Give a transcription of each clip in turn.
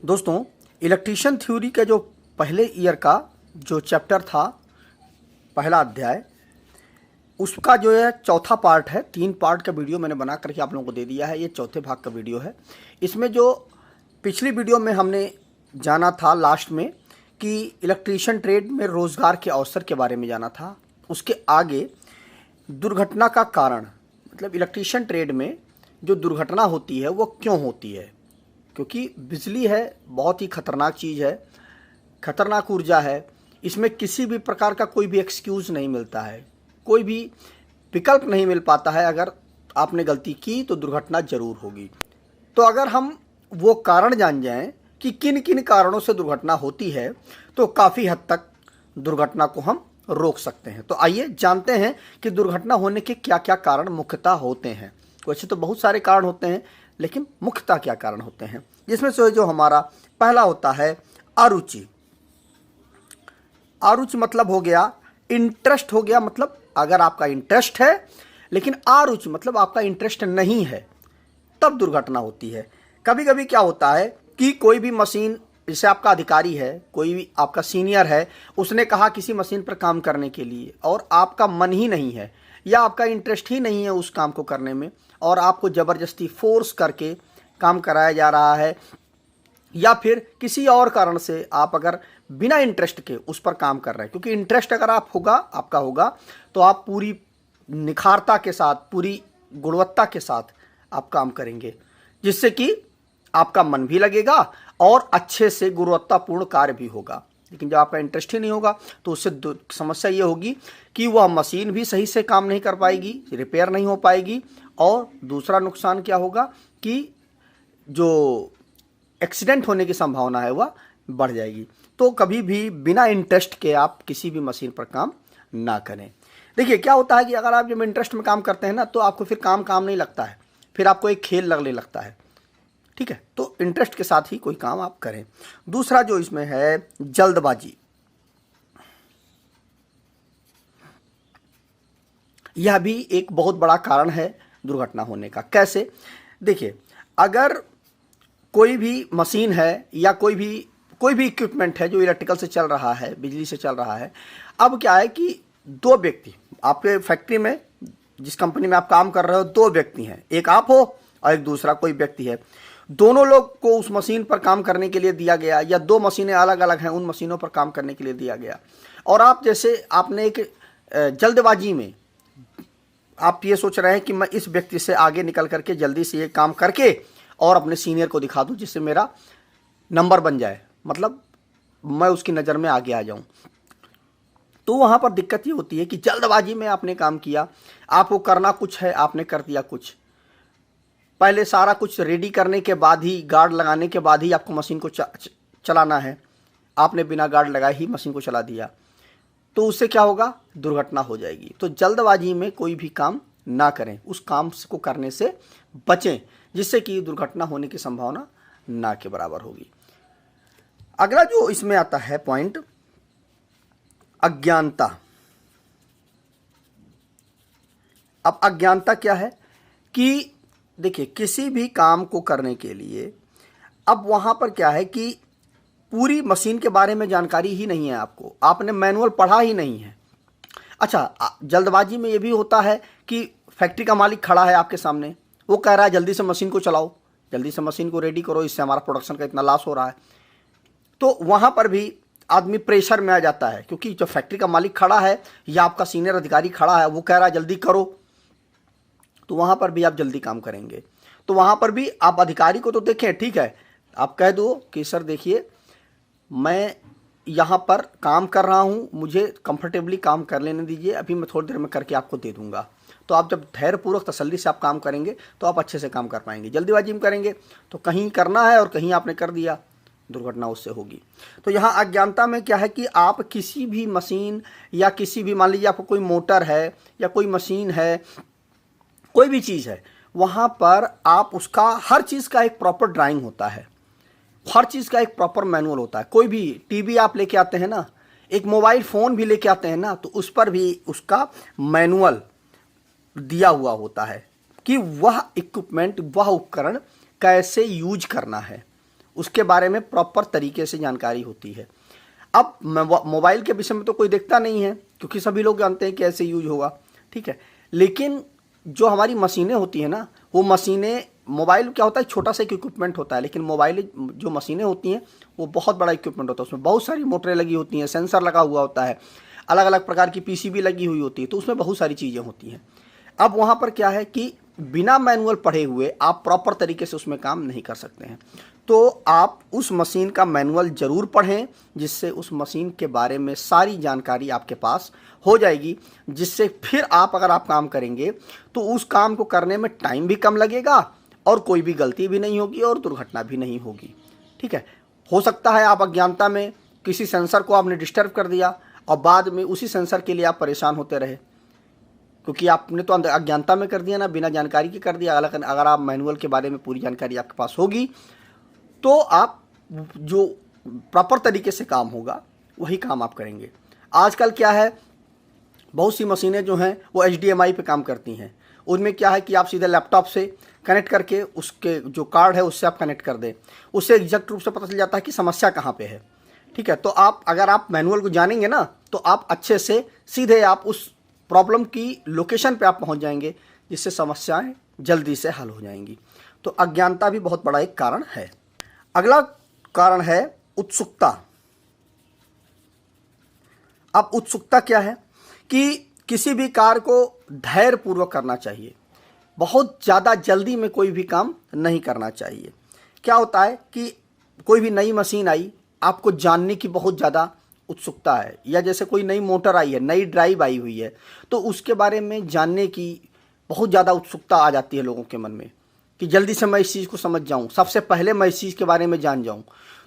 दोस्तों, electrician theory का जो पहले ईयर का जो चैप्टर था, पहला अध्याय, उसका जो है चौथा पार्ट है। 3 पार्ट का वीडियो मैंने बना करके आप लोगों को दे दिया है। ये चौथे भाग का वीडियो है। इसमें जो पिछली वीडियो में हमने जाना था लास्ट में कि इलेक्ट्रीशियन ट्रेड में रोज़गार के अवसर के बारे में जाना था। उसके आगे दुर्घटना का कारण, मतलब इलेक्ट्रीशियन ट्रेड में जो दुर्घटना होती है वो क्यों होती है, क्योंकि बिजली है बहुत ही खतरनाक चीज़ है, खतरनाक ऊर्जा है। इसमें किसी भी प्रकार का कोई भी एक्सक्यूज़ नहीं मिलता है, कोई भी विकल्प नहीं मिल पाता है। अगर आपने गलती की तो दुर्घटना ज़रूर होगी। तो अगर हम वो कारण जान जाएं कि किन किन कारणों से दुर्घटना होती है तो काफ़ी हद तक दुर्घटना को हम रोक सकते हैं। तो आइए जानते हैं कि दुर्घटना होने के क्या क्या कारण मुख्यतः होते हैं। वैसे तो बहुत सारे कारण होते हैं, लेकिन मुख्यतः क्या कारण होते हैं, जिसमें से जो हमारा पहला होता है अरुचि। अरुचि मतलब हो गया इंटरेस्ट, हो गया मतलब अगर आपका इंटरेस्ट है लेकिन अरुचि मतलब आपका इंटरेस्ट नहीं है, तब दुर्घटना होती है। कभी कभी क्या होता है कि कोई भी मशीन, जैसे आपका अधिकारी है, कोई भी आपका सीनियर है, उसने कहा किसी मशीन पर काम करने के लिए और आपका मन ही नहीं है या आपका इंटरेस्ट ही नहीं है उस काम को करने में, और आपको ज़बरदस्ती फोर्स करके काम कराया जा रहा है, या फिर किसी और कारण से आप अगर बिना इंटरेस्ट के उस पर काम कर रहे हैं। क्योंकि इंटरेस्ट अगर आपका होगा तो आप पूरी निखारता के साथ, पूरी गुणवत्ता के साथ आप काम करेंगे, जिससे कि आपका मन भी लगेगा और अच्छे से गुणवत्तापूर्ण कार्य भी होगा। लेकिन जब आपका इंटरेस्ट ही नहीं होगा तो उससे समस्या ये होगी कि वह मशीन भी सही से काम नहीं कर पाएगी, रिपेयर नहीं हो पाएगी, और दूसरा नुकसान क्या होगा कि जो एक्सीडेंट होने की संभावना है वह बढ़ जाएगी। तो कभी भी बिना इंटरेस्ट के आप किसी भी मशीन पर काम ना करें। देखिए क्या होता है कि अगर आप जब इंटरेस्ट में काम करते हैं ना, तो आपको फिर काम नहीं लगता है, फिर आपको एक खेल लगने लगता है। ठीक है, तो इंटरेस्ट के साथ ही कोई काम आप करें। दूसरा जो इसमें है जल्दबाजी, यह भी एक बहुत बड़ा कारण है दुर्घटना होने का। कैसे? देखिए, अगर कोई भी मशीन है या कोई भी इक्विपमेंट है जो इलेक्ट्रिकल से चल रहा है, बिजली से चल रहा है, अब क्या है कि 2 व्यक्ति आपके फैक्ट्री में, जिस कंपनी में आप काम कर रहे हो, 2 व्यक्ति हैं, एक आप हो और एक दूसरा कोई व्यक्ति है। दोनों लोग को उस मशीन पर काम करने के लिए दिया गया, या 2 मशीनें अलग अलग हैं, उन मशीनों पर काम करने के लिए दिया गया, और आप जैसे आपने एक जल्दबाजी में आप ये सोच रहे हैं कि मैं इस व्यक्ति से आगे निकल करके जल्दी से ये काम करके और अपने सीनियर को दिखा दूं, जिससे मेरा नंबर बन जाए, मतलब मैं उसकी नज़र में आगे आ जाऊं। तो वहाँ पर दिक्कत ये होती है कि जल्दबाजी में आपने काम किया, आपको करना कुछ है, आपने कर दिया कुछ। पहले सारा कुछ रेडी करने के बाद ही, गार्ड लगाने के बाद ही आपको मशीन को चलाना है, आपने बिना गार्ड लगाए ही मशीन को चला दिया, तो उससे क्या होगा? दुर्घटना हो जाएगी। तो जल्दबाजी में कोई भी काम ना करें, उस काम को करने से बचें, जिससे कि दुर्घटना होने की संभावना ना के बराबर होगी। अगला जो इसमें आता है पॉइंट, अज्ञानता। अब अज्ञानता क्या है कि देखिए, किसी भी काम को करने के लिए अब वहां पर क्या है कि पूरी मशीन के बारे में जानकारी ही नहीं है आपको, आपने मैनुअल पढ़ा ही नहीं है। अच्छा, जल्दबाजी में ये भी होता है कि फैक्ट्री का मालिक खड़ा है आपके सामने, वो कह रहा है जल्दी से मशीन को चलाओ, जल्दी से मशीन को रेडी करो, इससे हमारा प्रोडक्शन का इतना लॉस हो रहा है। तो वहाँ पर भी आदमी प्रेशर में आ जाता है, क्योंकि जो फैक्ट्री का मालिक खड़ा है या आपका सीनियर अधिकारी खड़ा है, वो कह रहा है जल्दी करो, तो वहाँ पर भी आप जल्दी काम करेंगे। तो वहाँ पर भी आप अधिकारी को तो देखें, ठीक है, आप कह दो कि सर देखिए, मैं यहाँ पर काम कर रहा हूँ, मुझे कंफर्टेबली काम कर लेने दीजिए, अभी मैं थोड़ी देर में करके आपको दे दूँगा। तो आप जब धैर्यपूर्वक तसल्ली से आप काम करेंगे तो आप अच्छे से काम कर पाएंगे। जल्दीबाजी में करेंगे तो कहीं करना है और कहीं आपने कर दिया, दुर्घटना उससे होगी। तो यहाँ अज्ञानता में क्या है कि आप किसी भी मशीन या किसी भी, मान लीजिए आपको कोई मोटर है या कोई मशीन है, कोई भी चीज़ है, वहाँ पर आप उसका हर चीज़ का एक प्रॉपर ड्राइंग होता है, हर चीज़ का एक प्रॉपर मैनुअल होता है। कोई भी टीवी आप लेके आते हैं ना, एक मोबाइल फ़ोन भी लेके आते हैं ना, तो उस पर भी उसका मैनुअल दिया हुआ होता है कि वह इक्विपमेंट, वह उपकरण कैसे यूज करना है, उसके बारे में प्रॉपर तरीके से जानकारी होती है। अब मोबाइल के विषय में तो कोई देखता नहीं है क्योंकि सभी लोग जानते हैं कि ऐसे यूज होगा, ठीक है। लेकिन जो हमारी मशीनें होती हैं ना, वो मशीनें, मोबाइल क्या होता है छोटा सा इक्विपमेंट होता है, लेकिन मोबाइल जो मशीनें होती हैं वो बहुत बड़ा इक्विपमेंट होता है। उसमें बहुत सारी मोटरें लगी होती हैं, सेंसर लगा हुआ होता है, अलग अलग प्रकार की पीसीबी लगी हुई होती है, तो उसमें बहुत सारी चीज़ें होती हैं। अब वहाँ पर क्या है कि बिना मैनुअल पढ़े हुए आप प्रॉपर तरीके से उसमें काम नहीं कर सकते हैं। तो आप उस मशीन का मैनुअल ज़रूर पढ़ें, जिससे उस मशीन के बारे में सारी जानकारी आपके पास हो जाएगी, जिससे फिर आप अगर आप काम करेंगे तो उस काम को करने में टाइम भी कम लगेगा और कोई भी गलती भी नहीं होगी और दुर्घटना भी नहीं होगी, ठीक है। हो सकता है आप अज्ञानता में किसी सेंसर को आपने डिस्टर्ब कर दिया और बाद में उसी सेंसर के लिए आप परेशान होते रहे, क्योंकि आपने तो अज्ञानता में कर दिया ना, बिना जानकारी के कर दिया। अगर आप मैनुअल के बारे में पूरी जानकारी आपके पास होगी तो आप जो प्रॉपर तरीके से काम होगा वही काम आप करेंगे। आजकल क्या है, बहुत सी मशीनें जो हैं वो HDMI पे काम करती हैं। उनमें क्या है कि आप सीधे लैपटॉप से कनेक्ट करके उसके जो कार्ड है उससे आप कनेक्ट कर दें, उससे एग्जैक्ट रूप से पता चल जाता है कि समस्या कहाँ पे है, ठीक है। तो अगर आप मैनुअल को जानेंगे ना तो आप अच्छे से सीधे आप उस प्रॉब्लम की लोकेशन पे आप पहुंच जाएंगे, जिससे समस्याएं जल्दी से हल हो जाएंगी। तो अज्ञानता भी बहुत बड़ा एक कारण है। अगला कारण है उत्सुकता। अब उत्सुकता क्या है कि किसी भी कार्य को धैर्यपूर्वक करना चाहिए, बहुत ज़्यादा जल्दी में कोई भी काम नहीं करना चाहिए। क्या होता है कि कोई भी नई मशीन आई, आपको जानने की बहुत ज़्यादा उत्सुकता है, या जैसे कोई नई मोटर आई है, नई ड्राइव आई हुई है, तो उसके बारे में जानने की बहुत ज़्यादा उत्सुकता आ जाती है लोगों के मन में कि जल्दी से मैं इस चीज़ को समझ जाऊं, सबसे पहले मैं इस चीज़ के बारे में जान जाऊं।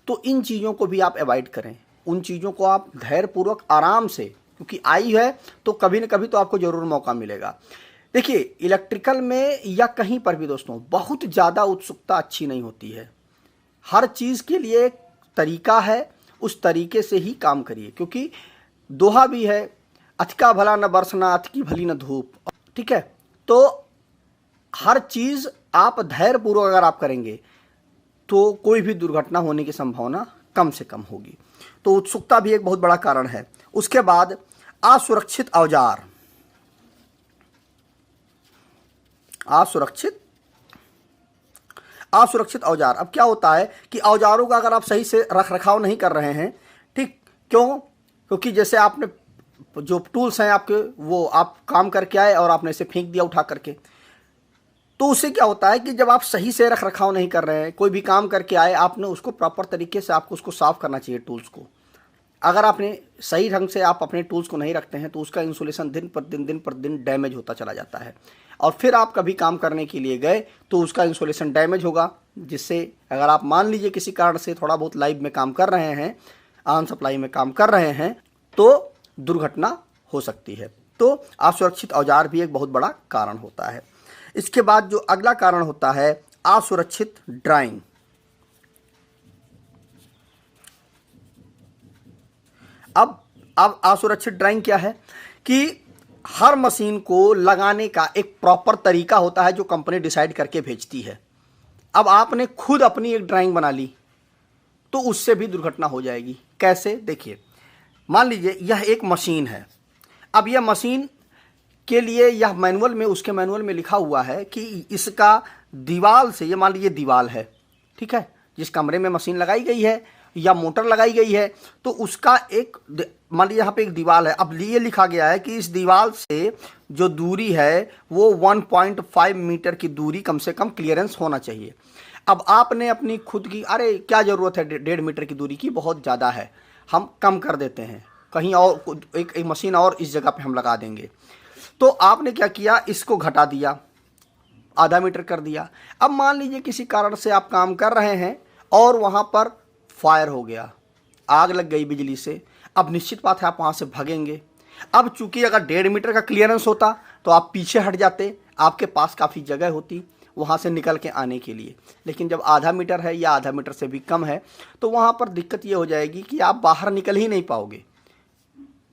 तो इन चीज़ों को भी आप अवॉइड करें, उन चीज़ों को आप धैर्यपूर्वक आराम से, क्योंकि आई है तो कभी न कभी तो आपको ज़रूर मौका मिलेगा। देखिए, इलेक्ट्रिकल में या कहीं पर भी दोस्तों बहुत ज़्यादा उत्सुकता अच्छी नहीं होती है। हर चीज़ के लिए एक तरीका है, उस तरीके से ही काम करिए, क्योंकि दोहा भी है, अतिका भला न बरसना, अतिकी भली न धूप, ठीक है। तो हर चीज़ आप धैर्यपूर्वक अगर आप करेंगे तो कोई भी दुर्घटना होने की संभावना कम से कम होगी। तो उत्सुकता भी एक बहुत बड़ा कारण है। उसके बाद असुरक्षित औजार। असुरक्षित औजार। अब क्या होता है कि औजारों का अगर आप सही से रख रखाव नहीं कर रहे हैं, ठीक, क्यों? क्योंकि जैसे आपने जो टूल्स हैं आपके, वो आप काम करके आए और आपने इसे फेंक दिया उठा करके, तो उससे क्या होता है कि जब आप सही से रख रखाव नहीं कर रहे हैं, कोई भी काम करके आए, आपने उसको प्रॉपर तरीके से आपको उसको साफ करना चाहिए टूल्स को। अगर आपने सही ढंग से आप अपने टूल्स को नहीं रखते हैं तो उसका इंसुलेशन दिन पर दिन डैमेज होता चला जाता है, और फिर आप कभी काम करने के लिए गए तो उसका इंसुलेशन डैमेज होगा, जिससे अगर आप मान लीजिए किसी कारण से थोड़ा बहुत लाइव में काम कर रहे हैं, ऑन सप्लाई में काम कर रहे हैं, तो दुर्घटना हो सकती है। तो असुरक्षित औजार भी एक बहुत बड़ा कारण होता है। इसके बाद जो अगला कारण होता है असुरक्षित ड्राइंग। अब असुरक्षित ड्राइंग क्या है कि हर मशीन को लगाने का एक प्रॉपर तरीका होता है जो कंपनी डिसाइड करके भेजती है। अब आपने खुद अपनी एक ड्राइंग बना ली तो उससे भी दुर्घटना हो जाएगी। कैसे? देखिए, मान लीजिए यह एक मशीन है। अब यह मशीन के लिए यह मैनुअल में, उसके मैनुअल में लिखा हुआ है कि इसका दीवार से, ये मान लीजिए दीवार है, ठीक है, जिस कमरे में मशीन लगाई गई है या मोटर लगाई गई है, तो उसका एक, मान लीजिए यहाँ पे एक दीवार है। अब ये लिखा गया है कि इस दीवार से जो दूरी है वो 1.5 मीटर की दूरी कम से कम क्लियरेंस होना चाहिए। अब आपने अपनी खुद की, अरे क्या ज़रूरत है 1.5 मीटर की दूरी की, बहुत ज़्यादा है, हम कम कर देते हैं, कहीं और एक मशीन और इस जगह पे हम लगा देंगे। तो आपने क्या किया, इसको घटा दिया, आधा मीटर कर दिया। अब मान लीजिए किसी कारण से आप काम कर रहे हैं और वहाँ पर फायर हो गया, आग लग गई बिजली से। अब निश्चित बात है आप वहाँ से भागेंगे। अब चूंकि अगर 1.5 मीटर का क्लियरेंस होता तो आप पीछे हट जाते, आपके पास काफ़ी जगह होती वहाँ से निकल के आने के लिए। लेकिन जब आधा मीटर है या आधा मीटर से भी कम है तो वहाँ पर दिक्कत ये हो जाएगी कि आप बाहर निकल ही नहीं पाओगे,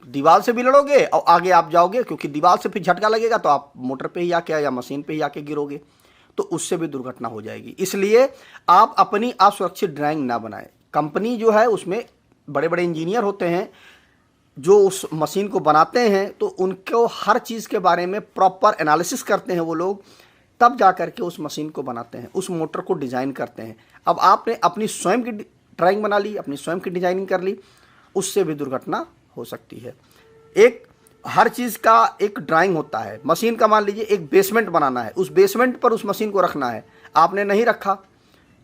दीवार से भी लड़ोगे और आगे आप जाओगे, क्योंकि दीवार से फिर झटका लगेगा तो आप मोटर पे ही आके या मशीन पे ही आके गिरोगे। तो उससे भी दुर्घटना हो जाएगी। इसलिए आप अपनी असुरक्षित ड्राइंग ना बनाएं। कंपनी जो है उसमें बड़े बड़े इंजीनियर होते हैं जो उस मशीन को बनाते हैं, तो उनको हर चीज़ के बारे में प्रॉपर एनालिसिस करते हैं वो लोग, तब जा कर के उस मशीन को बनाते हैं, उस मोटर को डिज़ाइन करते हैं। अब आपने अपनी स्वयं की ड्राइंग बना ली, अपनी स्वयं की डिजाइनिंग कर ली, उससे भी दुर्घटना हो सकती है। एक हर चीज़ का एक ड्राइंग होता है। मशीन का मान लीजिए एक बेसमेंट बनाना है, उस बेसमेंट पर उस मशीन को रखना है, आपने नहीं रखा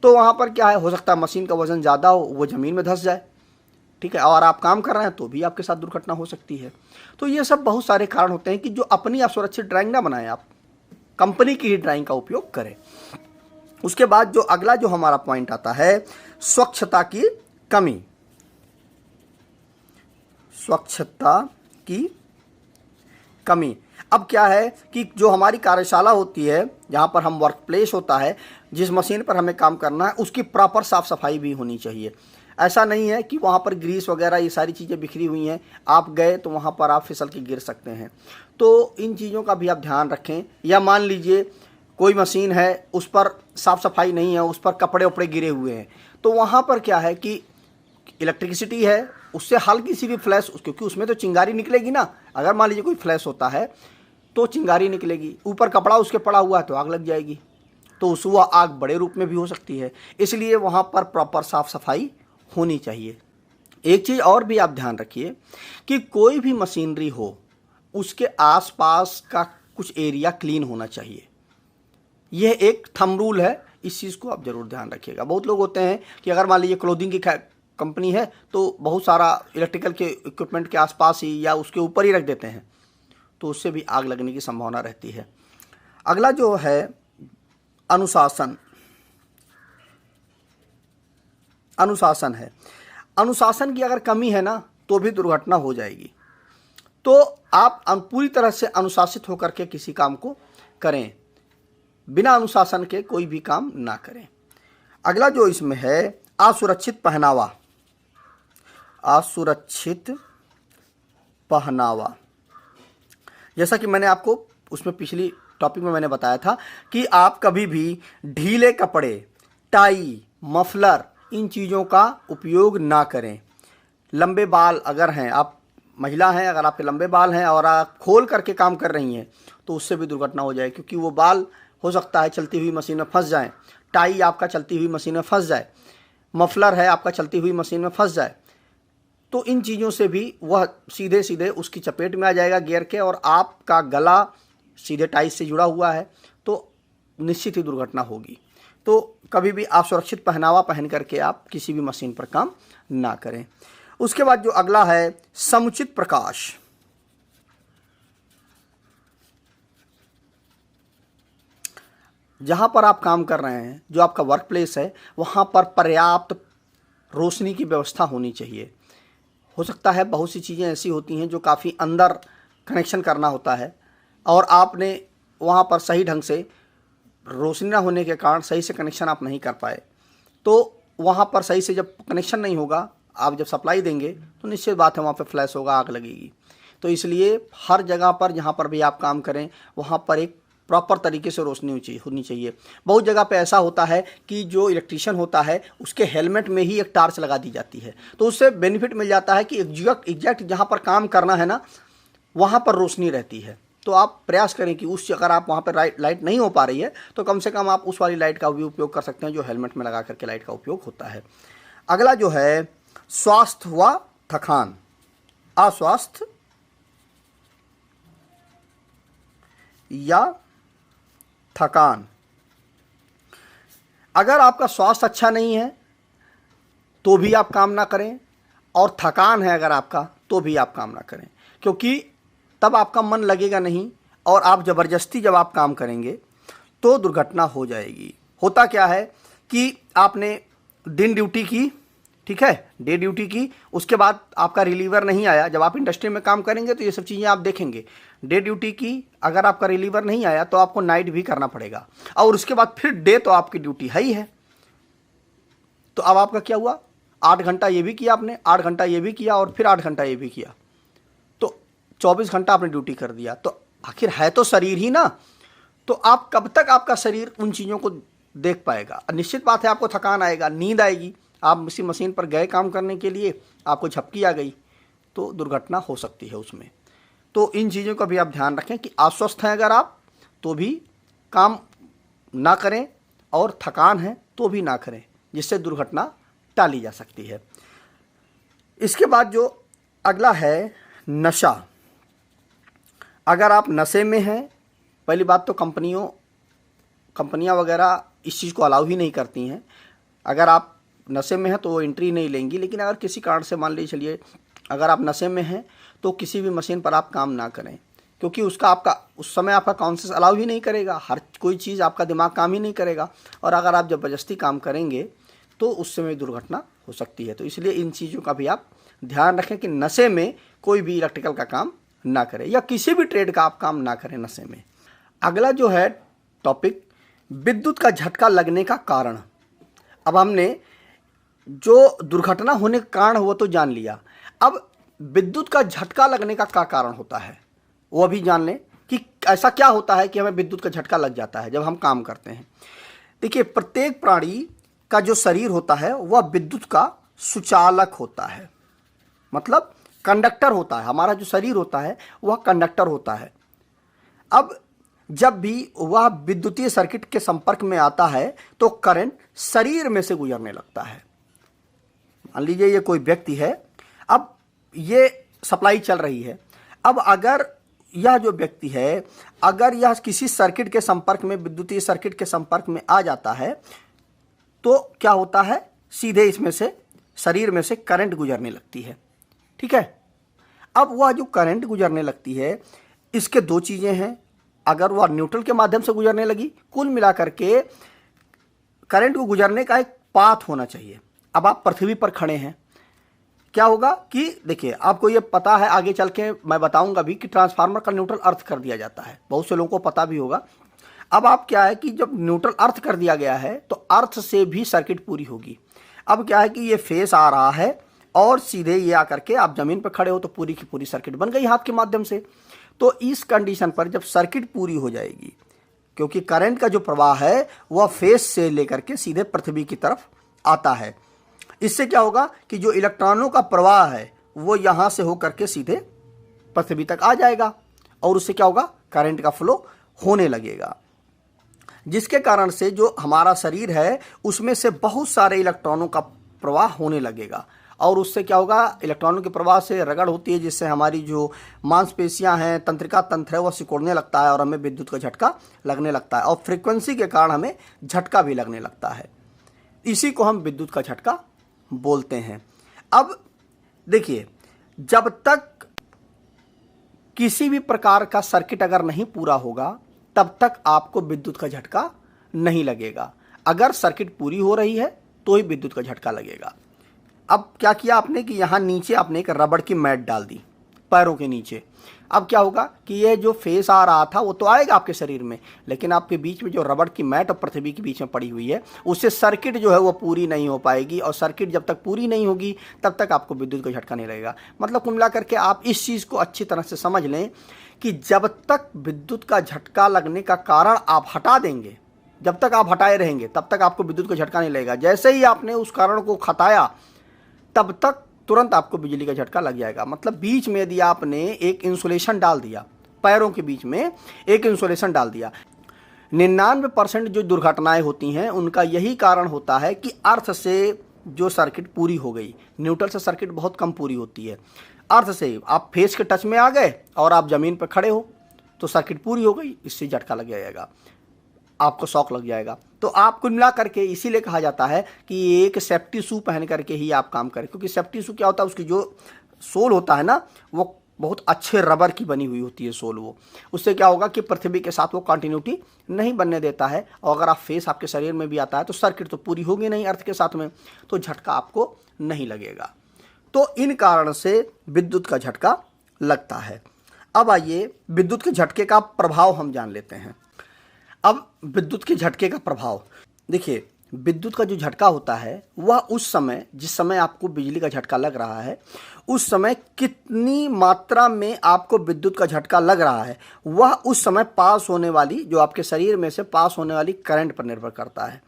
तो वहाँ पर क्या है, हो सकता है मशीन का वजन ज़्यादा हो, वो ज़मीन में धंस जाए, ठीक है, और आप काम कर रहे हैं तो भी आपके साथ दुर्घटना हो सकती है। तो ये सब बहुत सारे कारण होते हैं कि जो अपनी असुरक्षित ड्राइंग ना बनाएं, आप कंपनी की ही ड्राइंग का उपयोग करें। उसके बाद जो अगला जो हमारा पॉइंट आता है, स्वच्छता की कमी। स्वच्छता की कमी। अब क्या है कि जो हमारी कार्यशाला होती है, जहाँ पर हम वर्क प्लेस होता है, जिस मशीन पर हमें काम करना है, उसकी प्रॉपर साफ़ सफाई भी होनी चाहिए। ऐसा नहीं है कि वहाँ पर ग्रीस वगैरह ये सारी चीज़ें बिखरी हुई हैं, आप गए तो वहाँ पर आप फिसल के गिर सकते हैं। तो इन चीज़ों का भी आप ध्यान रखें। या मान लीजिए कोई मशीन है, उस पर साफ़ सफाई नहीं है, उस पर कपड़े उपड़े गिरे हुए हैं, तो वहाँ पर क्या है कि इलेक्ट्रिसिटी है, उससे हल्की सी भी फ्लैश, क्योंकि उसमें तो चिंगारी निकलेगी ना, अगर मान लीजिए कोई फ्लैश होता है तो चिंगारी निकलेगी, ऊपर कपड़ा उसके पड़ा हुआ है तो आग लग जाएगी, तो उस वह आग बड़े रूप में भी हो सकती है। इसलिए वहाँ पर प्रॉपर साफ़ सफाई होनी चाहिए। एक चीज़ और भी आप ध्यान रखिए कि कोई भी मशीनरी हो, उसके आसपास का कुछ एरिया क्लीन होना चाहिए। यह एक थंब रूल है, इस चीज़ को आप ज़रूर ध्यान रखिएगा। बहुत लोग होते हैं कि अगर मान लीजिए क्लोथिंग की कंपनी है तो बहुत सारा इलेक्ट्रिकल के इक्विपमेंट के आसपास ही या उसके ऊपर ही रख देते हैं, तो उससे भी आग लगने की संभावना रहती है। अगला जो है अनुशासन। अनुशासन है, अनुशासन की अगर कमी है ना तो भी दुर्घटना हो जाएगी। तो आप पूरी तरह से अनुशासित होकर के किसी काम को करें, बिना अनुशासन के कोई भी काम ना करें। अगला जो इसमें है असुरक्षित पहनावा। असुरक्षित पहनावा, जैसा कि मैंने आपको उसमें पिछली टॉपिक में मैंने बताया था कि आप कभी भी ढीले कपड़े, टाई, मफलर, इन चीज़ों का उपयोग ना करें। लंबे बाल अगर हैं, आप महिला हैं, अगर आपके लंबे बाल हैं और आप खोल करके काम कर रही हैं तो उससे भी दुर्घटना हो जाए, क्योंकि वो बाल हो सकता है चलती हुई मशीन में फंस जाएं। टाई आपका चलती हुई मशीन में फंस जाए, मफलर है आपका चलती हुई मशीन में फंस जाए, तो इन चीज़ों से भी वह सीधे सीधे उसकी चपेट में आ जाएगा गियर के, और आपका गला सीधे टाई से जुड़ा हुआ है तो निश्चित ही दुर्घटना होगी। तो कभी भी आप सुरक्षित पहनावा पहन करके आप किसी भी मशीन पर काम ना करें। उसके बाद जो अगला है समुचित प्रकाश। जहाँ पर आप काम कर रहे हैं, जो आपका वर्क प्लेस है, वहाँ पर पर्याप्त रोशनी की व्यवस्था होनी चाहिए। हो सकता है बहुत सी चीज़ें ऐसी होती हैं जो काफ़ी अंदर कनेक्शन करना होता है और आपने वहाँ पर सही ढंग से रोशनी ना होने के कारण सही से कनेक्शन आप नहीं कर पाए, तो वहाँ पर सही से जब कनेक्शन नहीं होगा, आप जब सप्लाई देंगे तो निश्चित बात है वहाँ पे फ्लैश होगा, आग लगेगी। तो इसलिए हर जगह पर जहाँ पर भी आप काम करें वहाँ पर एक प्रॉपर तरीके से रोशनी होनी चाहिए। बहुत जगह पे ऐसा होता है कि जो इलेक्ट्रीशियन होता है उसके हेलमेट में ही एक टार्च लगा दी जाती है, तो उससे बेनिफिट मिल जाता है कि एग्जैक्ट जहाँ पर काम करना है ना वहाँ पर रोशनी रहती है। तो आप प्रयास करें कि उस अगर आप वहाँ पर लाइट नहीं हो पा रही है तो कम से कम आप उस वाली लाइट का भी उपयोग कर सकते हैं जो हेलमेट में लगा करके लाइट का उपयोग होता है। अगला जो है स्वास्थ्य व थकान। अस्वास्थ्य या थकान। अगर आपका स्वास्थ्य अच्छा नहीं है तो भी आप काम ना करें, और थकान है अगर आपका तो भी आप काम ना करें, क्योंकि तब आपका मन लगेगा नहीं और आप ज़बरदस्ती जब आप काम करेंगे तो दुर्घटना हो जाएगी। होता क्या है कि आपने दिन ड्यूटी की, ठीक है, डे ड्यूटी की, उसके बाद आपका रिलीवर नहीं आया। जब आप इंडस्ट्री में काम करेंगे तो ये सब चीज़ें आप देखेंगे। डे ड्यूटी की, अगर आपका रिलीवर नहीं आया तो आपको नाइट भी करना पड़ेगा, और उसके बाद फिर डे तो आपकी ड्यूटी है ही है। तो अब आपका क्या हुआ, 8 घंटा ये भी किया आपने, 8 घंटा ये भी किया और फिर 8 घंटा ये भी किया, तो 24 घंटा आपने ड्यूटी कर दिया। तो आखिर है तो शरीर ही ना, तो आप कब तक आपका शरीर उन चीज़ों को देख पाएगा? निश्चित बात है आपको थकान आएगा, नींद आएगी। आप उसी मशीन पर गए काम करने के लिए, आपको झपकी आ गई तो दुर्घटना हो सकती है उसमें। तो इन चीज़ों का भी आप ध्यान रखें कि अस्वस्थ हैं अगर आप तो भी काम ना करें, और थकान है तो भी ना करें, जिससे दुर्घटना टाली जा सकती है। इसके बाद जो अगला है नशा। अगर आप नशे में हैं, पहली बात तो कंपनियां वगैरह इस चीज़ को अलाउ ही नहीं करती हैं। अगर आप नशे में हैं तो वो एंट्री नहीं लेंगी। लेकिन अगर किसी कारण से मान लीजिए चलिए अगर आप नशे में हैं तो किसी भी मशीन पर आप काम ना करें, क्योंकि उस समय आपका कॉन्शियस अलाउ ही नहीं करेगा। हर कोई चीज़ आपका दिमाग काम ही नहीं करेगा, और अगर आप ज़बरदस्ती काम करेंगे तो उस समय दुर्घटना हो सकती है। तो इसलिए इन चीज़ों का भी आप ध्यान रखें कि नशे में कोई भी इलेक्ट्रिकल का काम ना करें, या किसी भी ट्रेड का आप काम ना करें नशे में। अगला जो है टॉपिक, विद्युत का झटका लगने का कारण। अब हमने जो दुर्घटना होने का कारण वो तो जान लिया, अब विद्युत का झटका लगने का क्या कारण होता है वो भी जान लें कि ऐसा क्या होता है कि हमें विद्युत का झटका लग जाता है जब हम काम करते हैं। देखिए, प्रत्येक प्राणी का जो शरीर होता है वह विद्युत का सुचालक होता है, मतलब कंडक्टर होता है। हमारा जो शरीर होता है वह कंडक्टर होता है। अब जब भी वह विद्युतीय सर्किट के संपर्क में आता है तो करंट शरीर में से गुजरने लगता है। मान लीजिए ये कोई व्यक्ति है, अब ये सप्लाई चल रही है। अब अगर यह जो व्यक्ति है, अगर यह किसी सर्किट के संपर्क में, विद्युतीय सर्किट के संपर्क में आ जाता है तो क्या होता है, सीधे इसमें से शरीर में से करंट गुजरने लगती है। ठीक है। अब वह जो करंट गुजरने लगती है, इसके दो चीज़ें हैं। अगर वह न्यूट्रल के माध्यम से गुजरने लगी, कुल मिलाकर के करंट को गुजरने का एक पाथ होना चाहिए। अब आप पृथ्वी पर खड़े हैं, क्या होगा कि देखिए, आपको ये पता है, आगे चल के मैं बताऊंगा भी कि ट्रांसफार्मर का न्यूट्रल अर्थ कर दिया जाता है, बहुत से लोगों को पता भी होगा। अब आप क्या है कि जब न्यूट्रल अर्थ कर दिया गया है तो अर्थ से भी सर्किट पूरी होगी। अब क्या है कि ये फेस आ रहा है और सीधे ये आकर के आप जमीन पर खड़े हो तो पूरी की पूरी सर्किट बन गई हाथ के माध्यम से। तो इस कंडीशन पर जब सर्किट पूरी हो जाएगी, क्योंकि करंट का जो प्रवाह है वह फेस से लेकर के सीधे पृथ्वी की तरफ आता है, इससे क्या होगा कि जो इलेक्ट्रॉनों का प्रवाह है वो यहां से होकर के सीधे पृथ्वी तक आ जाएगा, और उससे क्या होगा, करंट का फ्लो होने लगेगा, जिसके कारण से जो हमारा शरीर है उसमें से बहुत सारे इलेक्ट्रॉनों का प्रवाह होने लगेगा। और उससे क्या होगा, इलेक्ट्रॉनों के प्रवाह से रगड़ होती है, जिससे हमारी जो मांसपेशियां हैं, तंत्रिका तंत्र है, वह सिकुड़ने लगता है और हमें विद्युत का झटका लगने लगता है, और फ्रीक्वेंसी के कारण हमें झटका भी लगने लगता है। इसी को हम विद्युत का झटका बोलते हैं। अब देखिए, जब तक किसी भी प्रकार का सर्किट अगर नहीं पूरा होगा तब तक आपको विद्युत का झटका नहीं लगेगा। अगर सर्किट पूरी हो रही है तो ही विद्युत का झटका लगेगा। अब क्या किया आपने कि यहाँ नीचे आपने एक रबड़ की मैट डाल दी पैरों के नीचे। अब क्या होगा कि ये जो फेस आ रहा था वो तो आएगा आपके शरीर में, लेकिन आपके बीच में जो रबड़ की मैट और पृथ्वी के बीच में पड़ी हुई है उससे सर्किट जो है वो पूरी नहीं हो पाएगी, और सर्किट जब तक पूरी नहीं होगी तब तक आपको विद्युत का झटका नहीं लगेगा। मतलब कुल मिला करके आप इस चीज़ को अच्छी तरह से समझ लें कि जब तक विद्युत का झटका लगने का कारण आप हटा देंगे, जब तक आप हटाए रहेंगे तब तक आपको विद्युत का झटका नहीं लगेगा। जैसे ही आपने उस कारण को हटाया तब तक तुरंत आपको बिजली का झटका लग जाएगा। मतलब बीच में यदि आपने एक इंसुलेशन डाल दिया, पैरों के बीच में एक इंसुलेशन डाल दिया, 99% जो दुर्घटनाएं होती हैं उनका यही कारण होता है कि अर्थ से जो सर्किट पूरी हो गई। न्यूट्रल से सर्किट बहुत कम पूरी होती है, अर्थ से आप फेस के टच में आ गए और आप जमीन पर खड़े हो तो सर्किट पूरी हो गई, इससे झटका लग जाएगा, आपको शॉक लग जाएगा। तो आपको मिला करके इसीलिए कहा जाता है कि एक सेफ्टी शू पहन करके ही आप काम करें, क्योंकि सेफ्टी शू क्या होता है, उसकी जो सोल होता है ना वो बहुत अच्छे रबर की बनी हुई होती है सोल। वो उससे क्या होगा कि पृथ्वी के साथ वो कंटिन्यूटी नहीं बनने देता है, और अगर आप फेस आपके शरीर में भी आता है तो सर्किट तो पूरी होगी नहीं अर्थ के साथ में, तो झटका आपको नहीं लगेगा। तो इन कारण से विद्युत का झटका लगता है। अब आइए विद्युत के झटके का प्रभाव हम जान लेते हैं। अब विद्युत के झटके का प्रभाव देखिए, विद्युत का जो झटका होता है वह उस समय, जिस समय आपको बिजली का झटका लग रहा है, उस समय कितनी मात्रा में आपको विद्युत का झटका लग रहा है, वह उस समय पास होने वाली, जो आपके शरीर में से पास होने वाली करंट पर निर्भर करता है।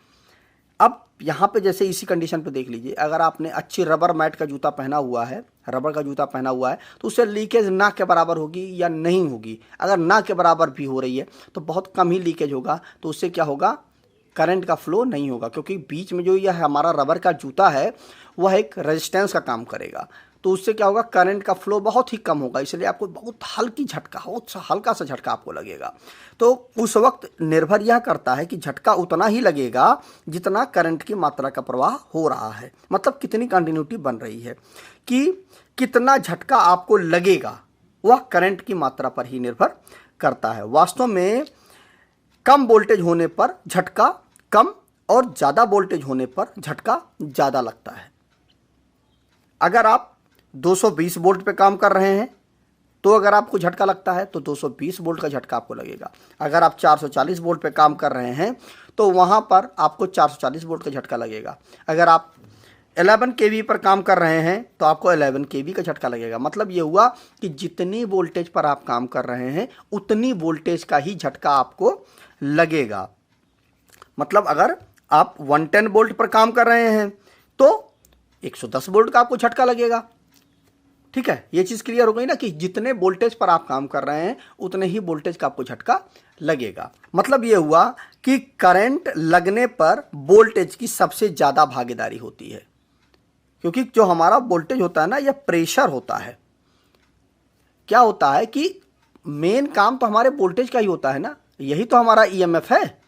अब यहाँ पे जैसे इसी कंडीशन पे देख लीजिए, अगर आपने अच्छी रबर मैट का जूता पहना हुआ है, रबर का जूता पहना हुआ है, तो उससे लीकेज ना के बराबर होगी या नहीं होगी। अगर ना के बराबर भी हो रही है तो बहुत कम ही लीकेज होगा, तो उससे क्या होगा, करंट का फ्लो नहीं होगा, क्योंकि बीच में जो यह हमारा रबर का जूता है वह एक रेजिस्टेंस का काम करेगा, तो उससे क्या होगा, करंट का फ्लो बहुत ही कम होगा, इसलिए आपको बहुत हल्की झटका, बहुत हल्का सा झटका आपको लगेगा। तो उस वक्त निर्भर यह करता है कि झटका उतना ही लगेगा जितना करंट की मात्रा का प्रवाह हो रहा है, मतलब कितनी कंटिन्यूटी बन रही है, कि कितना झटका आपको लगेगा वह करंट की मात्रा पर ही निर्भर करता है। वास्तव में कम वोल्टेज होने पर झटका कम और ज़्यादा वोल्टेज होने पर झटका ज़्यादा लगता है। अगर आप 220 वोल्ट पे काम कर रहे हैं तो अगर आपको झटका लगता है तो 220 वोल्ट का झटका आपको लगेगा। अगर आप 440 वोल्ट पे काम कर रहे हैं तो वहाँ पर आपको 440 वोल्ट का झटका लगेगा। अगर आप 11 kV पर काम कर रहे हैं तो आपको 11 kV का झटका लगेगा। मतलब ये हुआ कि जितनी वोल्टेज पर आप काम कर रहे हैं उतनी वोल्टेज का ही झटका आपको लगेगा। मतलब अगर आप 110 वोल्ट पर काम कर रहे हैं तो 110 वोल्ट का आपको झटका लगेगा। ठीक है, ये चीज़ क्लियर हो गई ना, कि जितने वोल्टेज पर आप काम कर रहे हैं उतने ही वोल्टेज का आपको झटका लगेगा। मतलब ये हुआ कि करंट लगने पर वोल्टेज की सबसे ज़्यादा भागीदारी होती है, क्योंकि जो हमारा वोल्टेज होता है ना, यह प्रेशर होता है। क्या होता है कि मेन काम तो हमारे वोल्टेज का ही होता है ना, यही तो हमारा ईएमएफ है।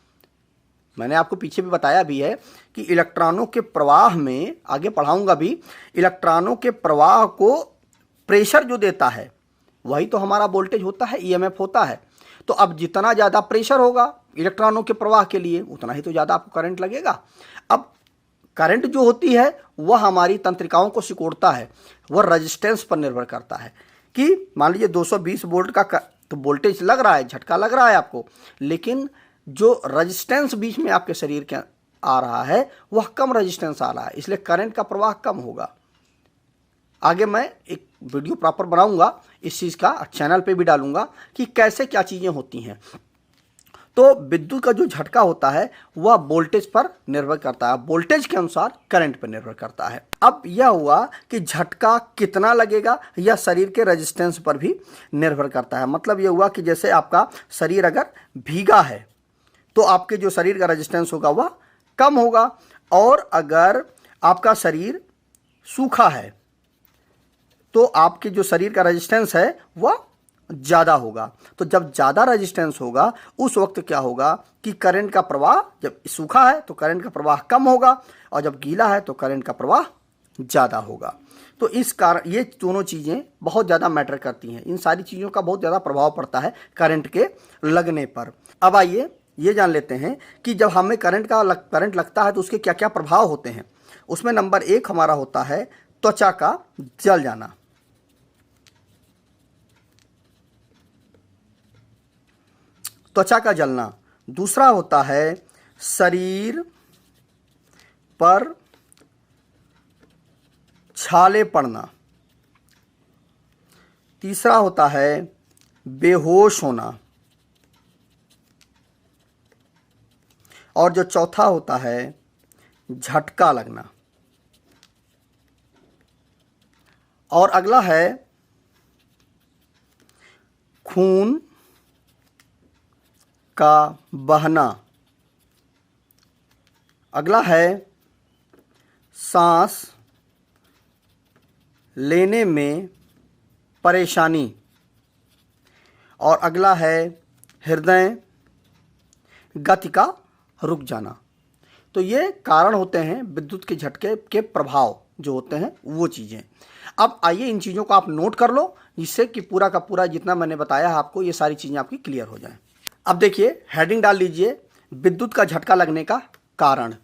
मैंने आपको पीछे भी बताया भी है कि इलेक्ट्रॉनों के प्रवाह में, आगे पढ़ाऊंगा भी, इलेक्ट्रॉनों के प्रवाह को प्रेशर जो देता है वही तो हमारा वोल्टेज होता है, ईएमएफ होता है। तो अब जितना ज़्यादा प्रेशर होगा इलेक्ट्रॉनों के प्रवाह के लिए उतना ही तो ज़्यादा आपको करंट लगेगा। अब करंट जो होती है वह हमारी तंत्रिकाओं को सिकोड़ता है, वह रेजिस्टेंस पर निर्भर करता है। कि मान लीजिए 220 वोल्ट का तो वोल्टेज लग रहा है, झटका लग रहा है आपको, लेकिन जो रेजिस्टेंस बीच में आपके शरीर के आ रहा है वह कम रेजिस्टेंस आ रहा है, इसलिए करंट का प्रवाह कम होगा। आगे मैं एक वीडियो प्रॉपर बनाऊंगा इस चीज़ का, चैनल पे भी डालूंगा कि कैसे क्या चीज़ें होती हैं। तो विद्युत का जो झटका होता है वह वोल्टेज पर निर्भर करता है, वोल्टेज के अनुसार करंट पर निर्भर करता है। अब यह हुआ कि झटका कितना लगेगा यह शरीर के रेजिस्टेंस पर भी निर्भर करता है। मतलब यह हुआ कि जैसे आपका शरीर अगर भीगा है तो आपके जो शरीर का रेजिस्टेंस होगा वह कम होगा, और अगर आपका शरीर सूखा है तो आपके जो शरीर का रेजिस्टेंस है वह ज़्यादा होगा। तो जब ज़्यादा रेजिस्टेंस होगा उस वक्त क्या होगा कि करंट का प्रवाह, जब सूखा है तो करंट का प्रवाह कम होगा, और जब गीला है तो करंट का प्रवाह ज़्यादा होगा। तो इस कारण ये दोनों चीज़ें बहुत ज़्यादा मैटर करती हैं, इन सारी चीज़ों का बहुत ज़्यादा प्रभाव पड़ता है करंट के लगने पर। अब आइए ये जान लेते हैं कि जब हमें करंट लगता है तो उसके क्या क्या प्रभाव होते हैं। उसमें नंबर 1 हमारा होता है त्वचा का जल जाना। त्वचा का जलना। दूसरा होता है शरीर पर छाले पड़ना। तीसरा होता है बेहोश होना। और जो चौथा होता है झटका लगना। और अगला है खून का बहना। अगला है सांस लेने में परेशानी। और अगला है हृदय गति का रुक जाना। तो ये कारण होते हैं विद्युत के झटके के प्रभाव जो होते हैं वो चीज़ें। अब आइए इन चीज़ों को आप नोट कर लो, जिससे कि पूरा का पूरा जितना मैंने बताया है आपको ये सारी चीज़ें आपकी क्लियर हो जाएं। अब देखिए हेडिंग डाल लीजिए, विद्युत का झटका लगने का कारण।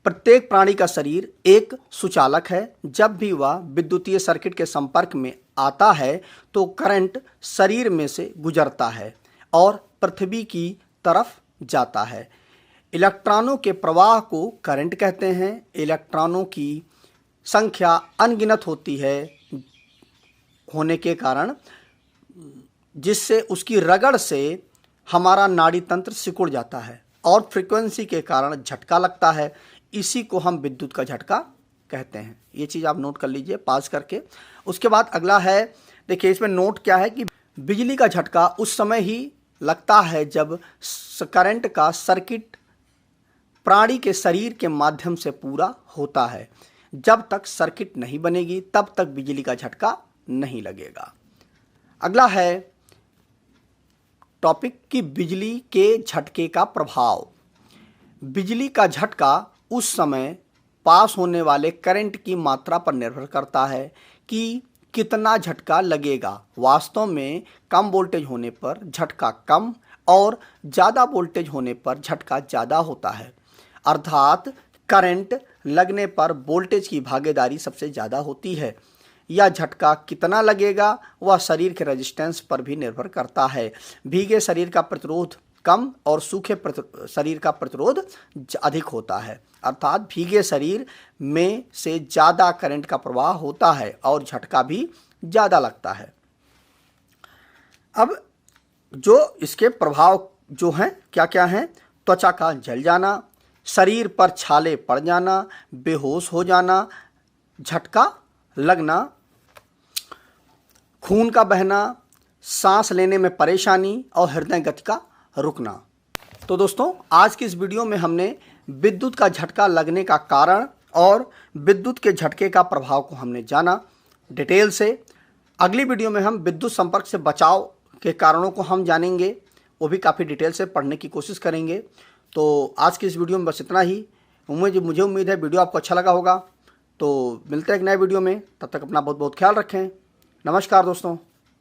प्रत्येक प्राणी का शरीर एक सुचालक है। जब भी वह विद्युतीय सर्किट के संपर्क में आता है तो करंट शरीर में से गुजरता है और पृथ्वी की तरफ जाता है। इलेक्ट्रॉनों के प्रवाह को करंट कहते हैं। इलेक्ट्रॉनों की संख्या अनगिनत होती है होने के कारण, जिससे उसकी रगड़ से हमारा नाड़ी तंत्र सिकुड़ जाता है और फ्रीक्वेंसी के कारण झटका लगता है। इसी को हम विद्युत का झटका कहते हैं। ये चीज़ आप नोट कर लीजिए पास करके। उसके बाद अगला है, देखिए इसमें नोट क्या है कि बिजली का झटका उस समय ही लगता है जब करंट का सर्किट प्राणी के शरीर के माध्यम से पूरा होता है। जब तक सर्किट नहीं बनेगी तब तक बिजली का झटका नहीं लगेगा। अगला है टॉपिक कि बिजली के झटके का प्रभाव। बिजली का झटका उस समय पास होने वाले करंट की मात्रा पर निर्भर करता है कि कितना झटका लगेगा। वास्तव में कम वोल्टेज होने पर झटका कम और ज़्यादा वोल्टेज होने पर झटका ज़्यादा होता है। अर्थात करंट लगने पर वोल्टेज की भागीदारी सबसे ज़्यादा होती है। यह झटका कितना लगेगा वह शरीर के रेजिस्टेंस पर भी निर्भर करता है। भीगे शरीर का प्रतिरोध कम और सूखे शरीर का प्रतिरोध अधिक होता है। अर्थात भीगे शरीर में से ज़्यादा करंट का प्रवाह होता है और झटका भी ज़्यादा लगता है। अब जो इसके प्रभाव जो हैं क्या क्या हैं, त्वचा का जल जाना, शरीर पर छाले पड़ जाना, बेहोश हो जाना, झटका लगना, खून का बहना, सांस लेने में परेशानी और हृदय गति का रुकना। तो दोस्तों आज की इस वीडियो में हमने विद्युत का झटका लगने का कारण और विद्युत के झटके का प्रभाव को हमने जाना डिटेल से। अगली वीडियो में हम विद्युत संपर्क से बचाव के कारणों को हम जानेंगे, वो भी काफ़ी डिटेल से पढ़ने की कोशिश करेंगे। तो आज की इस वीडियो में बस इतना ही। मुझे उम्मीद है वीडियो आपको अच्छा लगा होगा। तो मिलते हैं एक नए वीडियो में, तब तक अपना बहुत बहुत ख्याल रखें। नमस्कार दोस्तों।